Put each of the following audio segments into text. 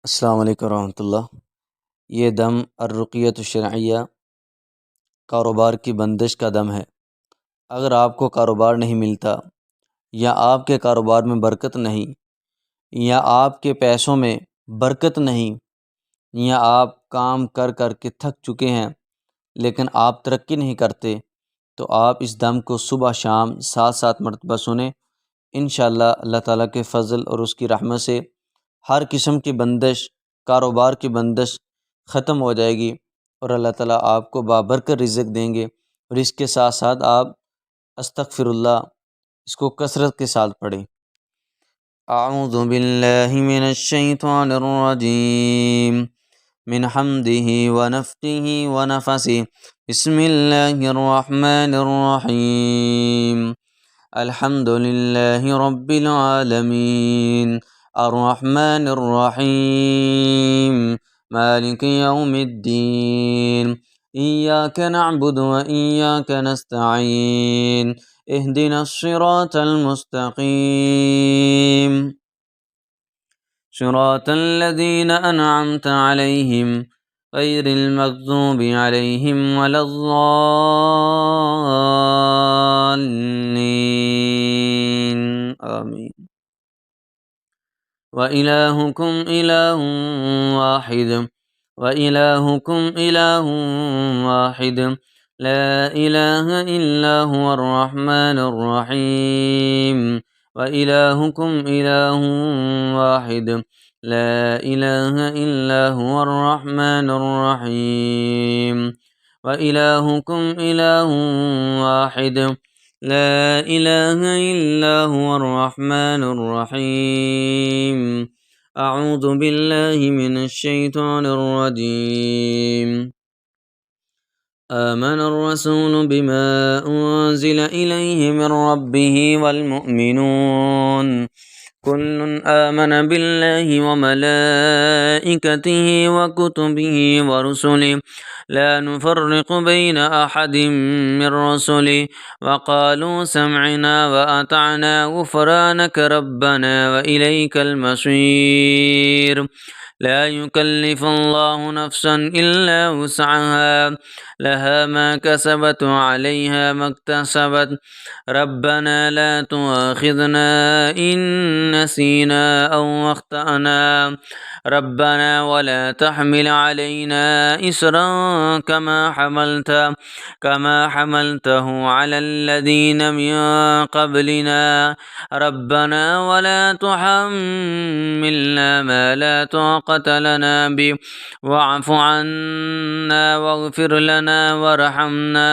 अस्सलाम वालेकुम रहमतुल्लाह। ये दम अर्रुक़िय्यतु शरइय्या कारोबार की बंदिश का दम है। अगर आपको कारोबार नहीं मिलता या आपके कारोबार में बरकत नहीं या आपके पैसों में बरकत नहीं या आप काम कर कर के थक चुके हैं लेकिन आप तरक्की नहीं करते, तो आप इस दम को सुबह शाम 7-7 मरतबा सुने। इंशाअल्लाह अल्लाह ताला के फ़ज़ल और उसकी रहमत से हर किस्म की बंदिश, कारोबार की बंदिश ख़त्म हो जाएगी और अल्लाह ताला आपको बाबरकत रिज़्क़ देंगे। और इसके साथ साथ आप अस्तग़फ़िरुल्लाह इसको कसरत के साथ पढ़ें। अऊज़ु बिल्लाहि मिनश शैतानिर रजीम मिन हम्दिही व नफ़्तिही व नफ़सिही बिस्मिल्लाहिर रहमानिर रहीम अल्हम्दुलिल्लाहि रब्बिल आलमीन अर्रहमानिर रहीम मालिकि यौमिद्दीन इय्याका नअबुदु व इय्याका नस्तईन इहदिनस सिरातल मुस्तक़ीम सिरातल लज़ीना अनअमत अलैहिम गैरिल मग़ज़ूबि अलैहिम वलज़्ज़ाल्लीन आमीन। व इलाहुकुम इलाहुन वाहिद व इलाहुकुम इलाहुन वाहिद ला इलाहा इल्ला हुवर रहमानुर रहीम व इलाहुकुम इलाहुन वाहिद ला इलाहा इल्ला हुवर रहमानुर रहीम व इलाहुकुम इलाहुन वाहिद ला इलाहा इल्ला हुवर रहमानुर रहीम अऊज़ु बिल्लाहि मिनश शैतानिर रजीम आमनर रसूलु बिमा उन्ज़िल इलैहि मिर रब्बिहि वल मुअमिनून कुल्लुन आमन बिल्लाहि व मलाइकतिहि व कुतुबिहि व रुसुलिहि ला नुफ़र्रिक़ु बैन अहदिम मिर रुसुलिहि व क़ालू समअना व अतअना गुफ़रानक रब्बना व इलैकल मसीर ला युकल्लिफ़ुल्लाहु नफ़्सन इल्ला वुसअहा लहा मा कसबत व अलैहा मक्तसबत रब्बना ला तुआख़िज़ना इन नसीना औ अख़्तअना रब्बना वला तहमिल अलैना इसरन कमा हमलतहु अलल लज़ीन मिन क़ब्लिना रब्बना वला तुहम्मिलना मा ला ताक़त लना बिहि वअफ़ु अन्ना वग़फ़िर लना वरहमना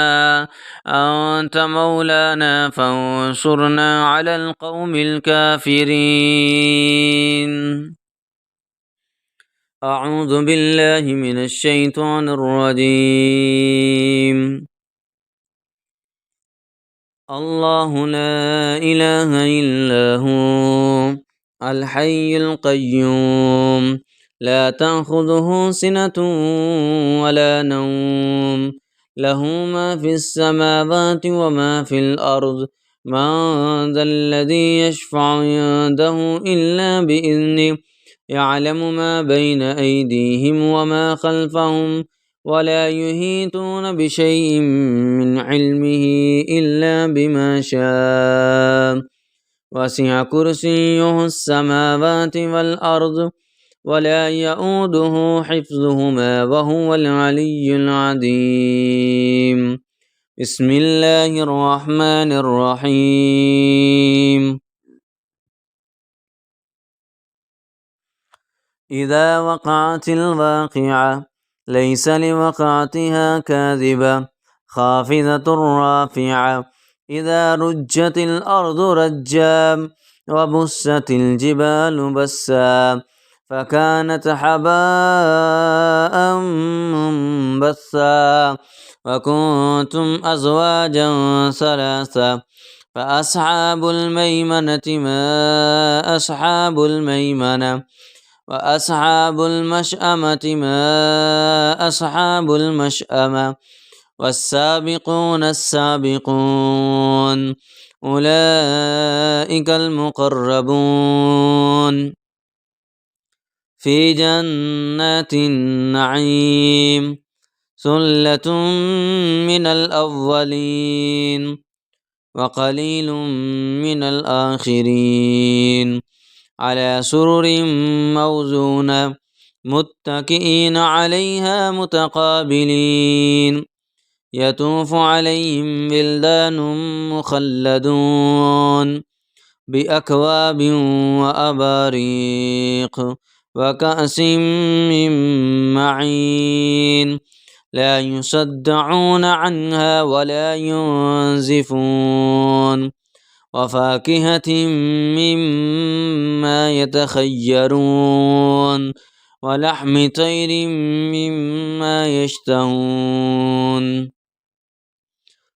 अंत मौलाना फ़ंसुरना अलल क़ौमिल काफ़िरीन। अऊज़ु बिल्लाहि मिनश शैतानिर रजीम अल्लाहु ला इलाहा इल्ला हु अल हय्युल क़य्यूम ला तअख़ुज़ुहु सिनतुन वला नौम लहु मा फ़िस समावाति व मा फ़िल अर्ज़ मन ज़ल्लज़ी यशफ़अु इंदहु इल्ला बिइज़्निहि यअलमु मा बैन अयदीहिम व मा ख़ल्फ़हुम वला युहीतून बिशैइन मिन इल्मिहि इल्ला बिमा शाअ वसिअ कुर्सियुहुस समावाति वल अर्ज़ वला यऊदुहु हिफ़्ज़ुहुमा व हुवल अलिय्युल अज़ीम। बिस्मिल्लाहिर रहमानिर रहीम इज़ा वक़अतिल वाक़िअह लैस लिवक़अतिहा काज़िबह ख़ाफ़िज़तुर राफ़िअह इज़ा रुज्जतिल अर्ज़ु रज्जा व बुस्सतिल जिबालु बस्सा फ़कानत हबाअम मुंबस्सा व कुंतुम अज़वाजन सलासा फ़अस्हाबुल मैमनति मा अस्हाबुल मैमनह व अस्हाबुल मशअमति मा अस्हाबुल मशअमह वस्साबिक़ून अस्साबिक़ून उलाइकल मुक़र्रबून في جنات النعيم ثلة من الأولين وقليل من الآخرين على سرر موزونة متكئين عليها متقابلين يطوف عليهم ولدان مخلدون بأكواب وأباريق وكأس من معين لا يصدعون عنها ولا ينزفون وفاكهة مما يتخيرون ولحم طير مما يشتهون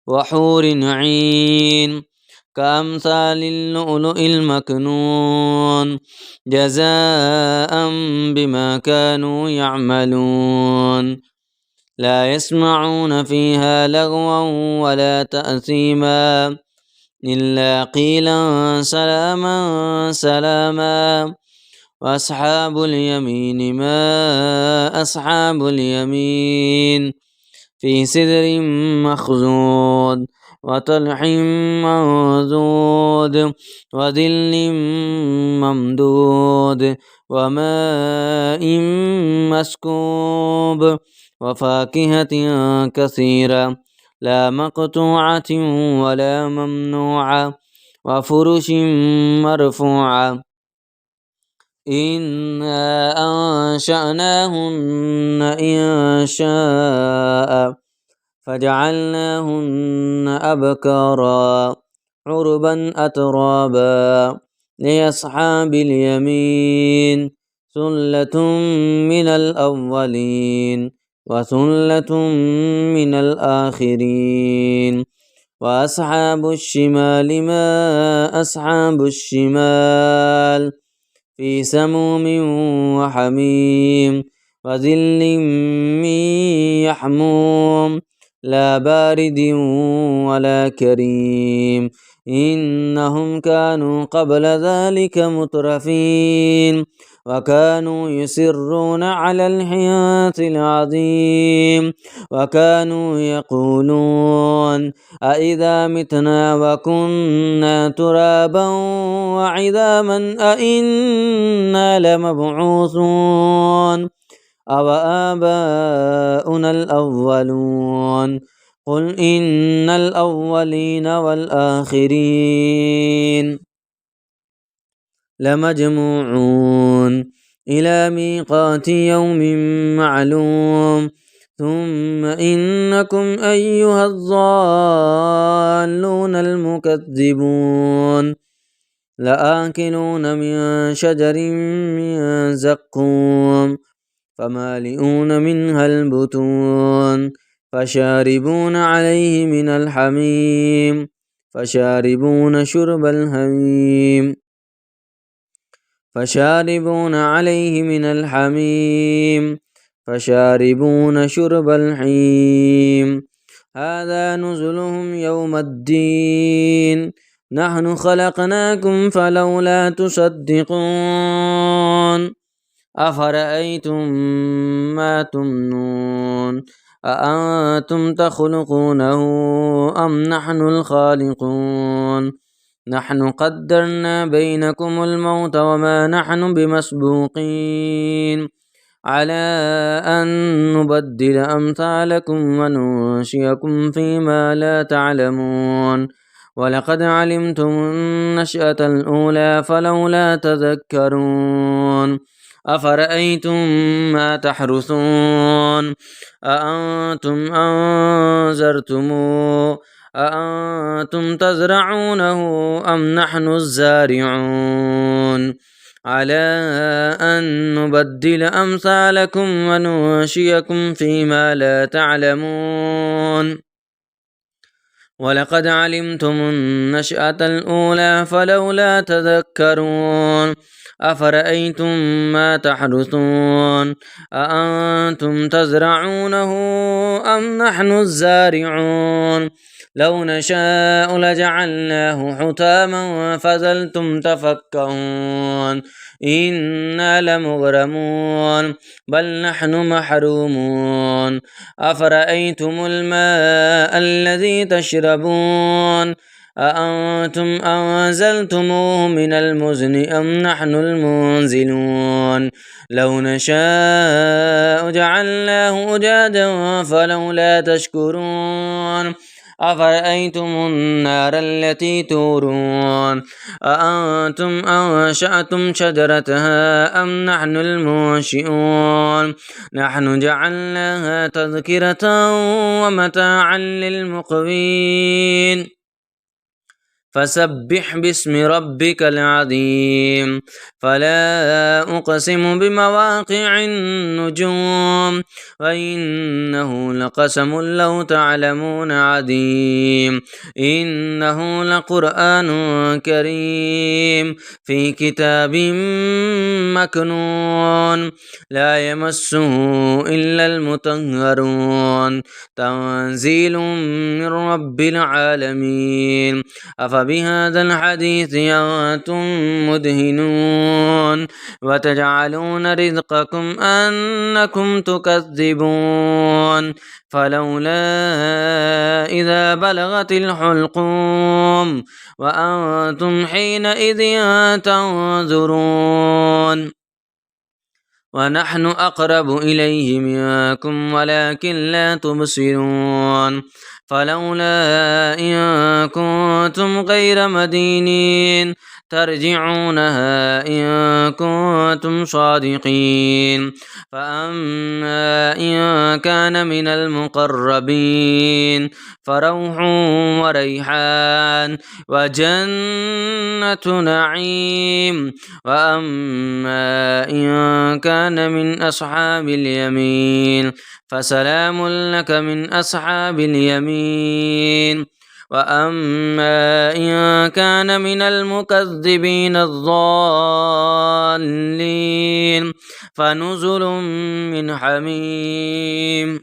وحور عين كأمثال اللؤلؤ المكنون جزاء بما كانوا يعملون لا يسمعون فيها لغوا ولا تأثيما إلا قيلا سلاما سلاما وأصحاب اليمين ما أصحاب اليمين في سدر مخضود وطلح منضود وظل ممدود وماء مسكوب وفاكهة كثيرة لا مقطوعة ولا ممنوعة وفرش مرفوعة إنا أنشأناهن إنشاء فجعلناهن أبكارا عربا أترابا لأصحاب اليمين ثلة من الأولين وثلة من الآخرين وأصحاب الشمال ما أصحاب الشمال في سموم وحميم وظل من يحموم لا بارد ولا كريم إنهم كانوا قبل ذلك مترفين وكانوا يصرون على الحنث العظيم وكانوا يقولون أإذا متنا وكنا ترابا وعظاما أإنا لمبعوثون أو آباؤنا الأولون قل إن الأولين والآخرين لمجموعون إلى ميقات يوم معلوم ثم إنكم أيها الضالون المكذبون لآكلون من شجر من زقوم فمالئون منها البطون فشاربون عليه من الحميم فشاربون شرب الهيم فشاربون عليه من الحميم فشاربون شرب الحميم هذا نزلهم يوم الدين نحن خلقناكم فلولا تصدقون أفرأيتم ما تمنون أأنتم تخلقونه أم نحن الخالقون نحن قدرنا بينكم الموت وما نحن بمسبوقين على أن نبدل أمثالكم وننشئكم فيما لا تعلمون ولقد علمتم النشأة الأولى فلولا تذكرون أفرأيتم ما تحرثون أأنتم أنزرتموه أأنتم تزرعونه أم نحن الزارعون على أن نبدل أمثالكم وننشئكم فيما لا تعلمون ولقد علمتم النشأة الأولى فلولا تذكرون أفرأيتم ما تحرثون أأنتم تزرعونه أم نحن الزارعون لو نشاء لجعلناه حطاما فظلتم تفكهون إنا لمغرمون بل نحن محرومون أفرأيتم الماء الذي تشربون أأنتم أنزلتموه من المزن أم نحن المنزلون لو نشاء جعلناه أجاجا فلولا تشكرون أفرأيتم النار التي تورون أأنتم أنشأتم شجرتها أم نحن المنشئون نحن جعلناها تذكرة ومتاعا للمقوين فسبح باسم ربك العظيم فلا أقسم بمواقع النجوم وإنه لقسم لو تعلمون عظيم إنه لقرآن كريم في كتاب مكنون لا يمسه إلا المطهرون تنزيل من رب العالمين أفبهذا الحديث أنتم مدهنون وتجعلون رزقكم أنكم تكذبون فلولا إذا بلغت الحلقوم وأنتم حينئذ تنظرون ونحن أقرب إليه منكم ولكن لا تبصرون فلولا إن كنتم غير مدينين ترجعونها إن كنتم صادقين فأما إن كان من المقربين فروح وريحان وجنة نعيم وأما إن كان من أصحاب اليمين فسلام لك من أصحاب اليمين وأما إن كان من المكذبين الضالين فنزل من حميم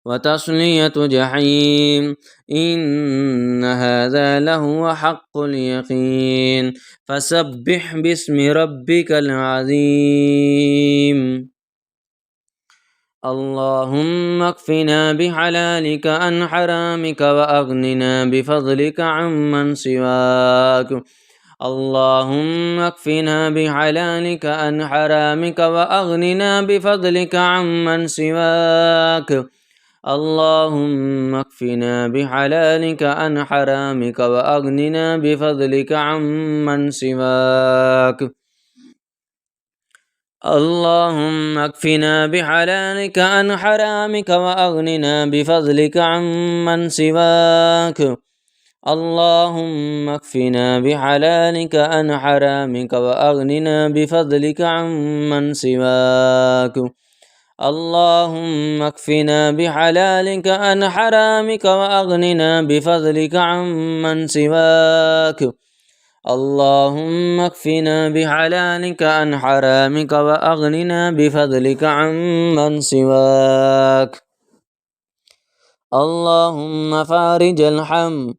وتصلية جحيم إن هذا لهو حق اليقين فسبح باسم ربك العظيم اللهم اكفنا بحلالك عن حرامك وأغننا بفضلك عمن سواك اللهم اكفنا بحلالك عن حرامك وأغننا بفضلك عمن سواك اللهم اكفنا بحلالك عن حرامك وأغننا بفضلك عمن سواك اللهم اكفنا بحلالك عن حرامك وأغننا بفضلك عمن سواك اللهم اكفنا بحلالك عن حرامك وأغننا بفضلك عمن سواك اللهم اكفنا بحلالك عن حرامك وأغننا بفضلك عمن سواك اللهم اكفنا بحلالك عن حرامك وأغننا بفضلك عمن سواك اللهم فارج الحم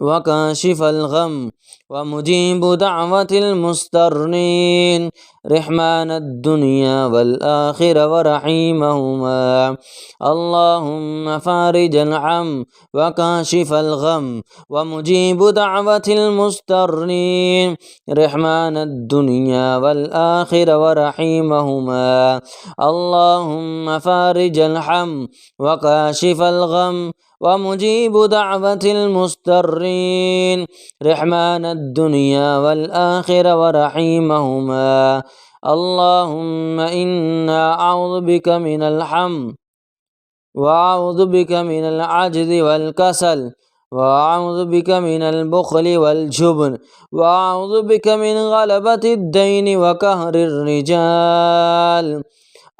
وكاشف الغم ومجيب دعوة المسترنين رحمن الدنيا والآخرة ورحيمهما اللهم فارج الحم وكاشف الغم ومجيب دعوة المسترنين رحمن الدنيا والآخرة ورحيمهما اللهم فارج الحم وكاشف الغم ومجيب دعوة المسترين رحمن الدنيا والآخرة ورحيمهما اللهم إنا أعوذ بك من الحم وأعوذ بك من العجز والكسل وأعوذ بك من البخل والجبن وأعوذ بك من غلبة الدين وقهر الرجال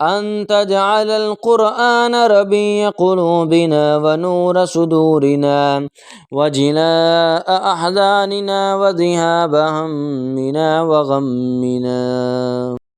أن تجعل القرآن ربيع قلوبنا ونور صدورنا وجلاء أحزاننا وذهاب همنا وغمنا